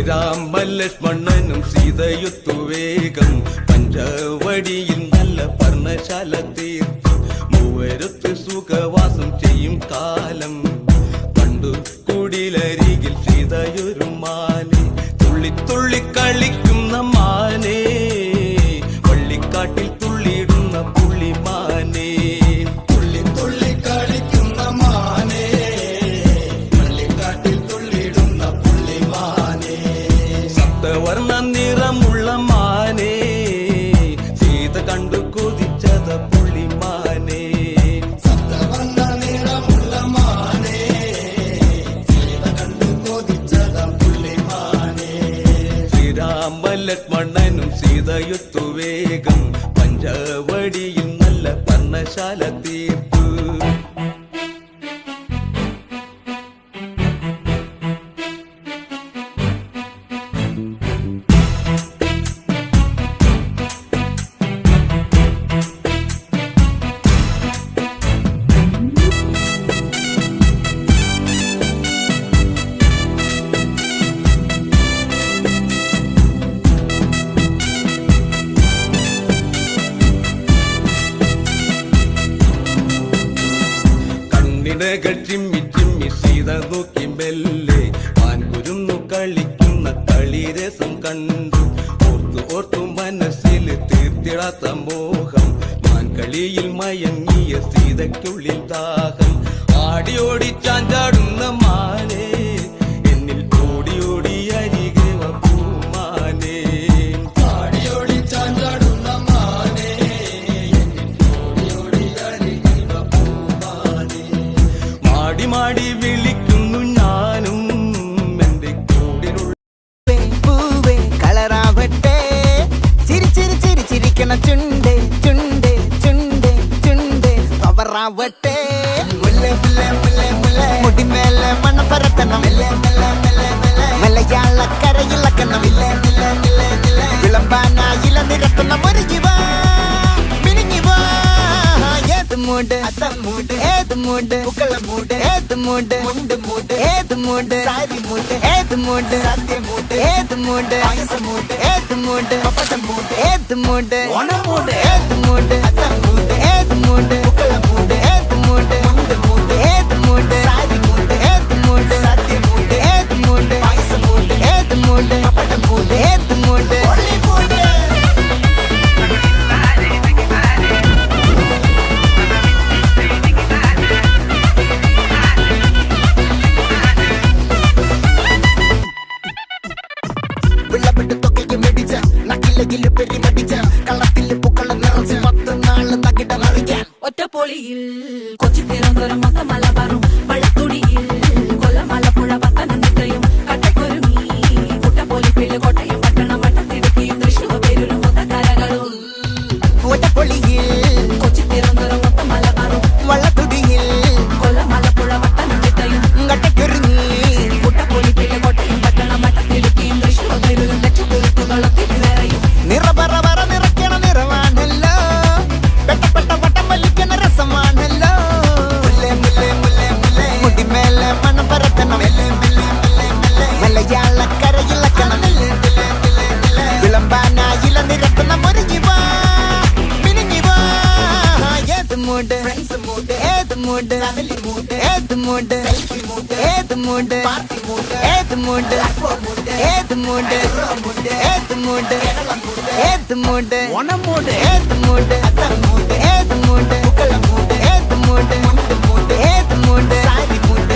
ശ്രീരാമലക്ഷ്മണനും സീതയുത്തു വേഗം പഞ്ചവടിയിൽ നല്ല പർണശാല തീർത്തു മൂവരുത്ത് സുഖവാസം ചെയ്യും കാലം പണ്ടു കുടിലരികിൽ സീതയൊരു മാനെ തുള്ളി തുള്ളി കളിക്കുന്ന മാനേ വള്ളിക്കാട്ടിൽ തുള്ളിയിടുന്ന പുള്ളിമാനേ തുള്ളി തുള്ളി കളിക്കുന്ന മാനേ വള്ളിക്കാട്ടിൽ തുള്ളിയിടുന്ന പുള്ളിമാനേ സപ്തവർണ്ണ നിറമുള്ള മാനേ സീത കണ്ടു കൊതിച്ചത പുള്ളിമാനേ സപ്തവർണ്ണ നിറമുള്ള മാനേ സീത കണ്ടു കൊതിച്ചത പുള്ളിമാനേ ശ്രീരാമലക്ഷ്മണനും സീതയുത്തു വേഗം പഞ്ചവടിയിൽ നല്ല പർണശാല തീർത്തു ചിമ്മി ചിമ്മി സീത നോക്കി മെല്ലെ മാൻകുരുന്നു കളിക്കുന്ന കളിരസം കണ്ടു ഓർത്തു ഓർത്തു മനസ്സിൽ തീർത്തിടാത്ത മോഹം മാൻകളിയിൽ മയങ്ങിയ സീതയ്ക്കുള്ളിൽ ദാഹം ആടി ഓടി ചാഞ്ചാടുന്ന മാനേ എന്നിൽ ഓടി ഓടി അരികെ പൂമാനേ ആടി ഓടി ചാഞ്ചാടുന്ന മാനേ എന്നിൽ ഓടി ഓടി അരികെ പൂമാനേ മാടി മാടി വിളിക്കുന്നു ഞാനും എന്റെ കൂടിനുള്ള പൂവേ കളറാവട്ടെ ചിരി ചിരി ചിരി ചിരിക്കണ ചുണ്ട് ചുണ്ട് ചുണ്ട് ചുണ്ട് പവറാവട്ടെ മുല്ല മുല്ല മുല്ല മുല്ല മുടിമേലെ മണ്ണ പരത്തണം മലയാളക്കരയിളക്കണം വിളമ്പാനായില നിരത്തുന്ന മുരുകിവ മിനിങ്ങിവ ഏത് മൂട് മൂട് ഏത് മൂട് പുക്കള മൂട് ഏത് മൂട് മുണ്ട് മൂട് ഏത് മൂട് സാരി മൂട് ഏത് മൂട് സത്യ മൂട് ഏത് മൂട് പായസ മൂട് ഏത് മൂട് പപ്പടം മൂട് ഏത് മൂട് ഓണം മൂട് ഏത് മൂട് മൂട് ഏത് മൂട് പുക്കള മൂട് ഏത് മൂട് മുണ്ട് മൂട് ഏത് മൂട് സാരി മൂട് ഏത് മൂട് സത്യ മൂട് ഏത് മൂട് പായസ മൂട് ഏത് മൂട് പപ്പടം മൂട് ഏത് മൂട് മൂട് ഒറ്റപ്പൊളിയിൽ കൊച്ചി തിരുവനന്തപുരം മൊത്തം മലബാറും വള്ളത്തുടിയിൽ കൊല്ലം ആലപ്പുഴ പത്തനംതിട്ടയും കട്ടക്കൊരുങ്ങി കുട്ടപ്പൊലിപ്പിള്ളി കോട്ടയം പട്ടണം വട്ടത്തിടുക്കിയും തൃശ്ശൂർ പേരൂരും മൊത്തക്കാരകളും ഒറ്റപ്പൊളിയിൽ കൊച്ചി തിരുവനന്തപുരം മൊത്തം മലബാറും വള്ളത്തുടിയിൽ കൊല്ലം ആലപ്പുഴ പത്തനംതിട്ടയും കട്ടക്കൊരുങ്ങി കുട്ടപ്പൊലിപ്പിള്ളി കോട്ടയം പട്ടണം വട്ടത്തിടുക്കിയും തൃശ്ശൂർ പേരൂരും ലക്ഷക്കുരുത്തുകളും തിരുവേറയും നിറപറ നിറയ്ക്കണ നിറവാണല്ലോ പെട്ടപ്പെട്ട വട്ടം വലിക്കണ രസമാണല്ലോ മുല്ലേ മുല്ലേ മുല്ലേ മുല്ലേ മുടിമേലെ മണം പരത്തണം മലയാളക്കരയിളക്കണം വിളമ്പാനായില നിരത്തുന്ന മുരുകിവ മിനിങ്ങിവ ഏത് മൂട് ഏത് മൂട് ഏത് മൂട് ഏത് മൂട് ഏത് മൂട് ഏത് മൂട് ഏത് മൂട് ഏത് മൂട് ഓണം മൂട് ഏത് മൂട് ഏത് മൂട് പുക്കള മൂട് ഏത് മൂട് മുണ്ട് മൂട് ഏത് മൂട് സാരി മൂട്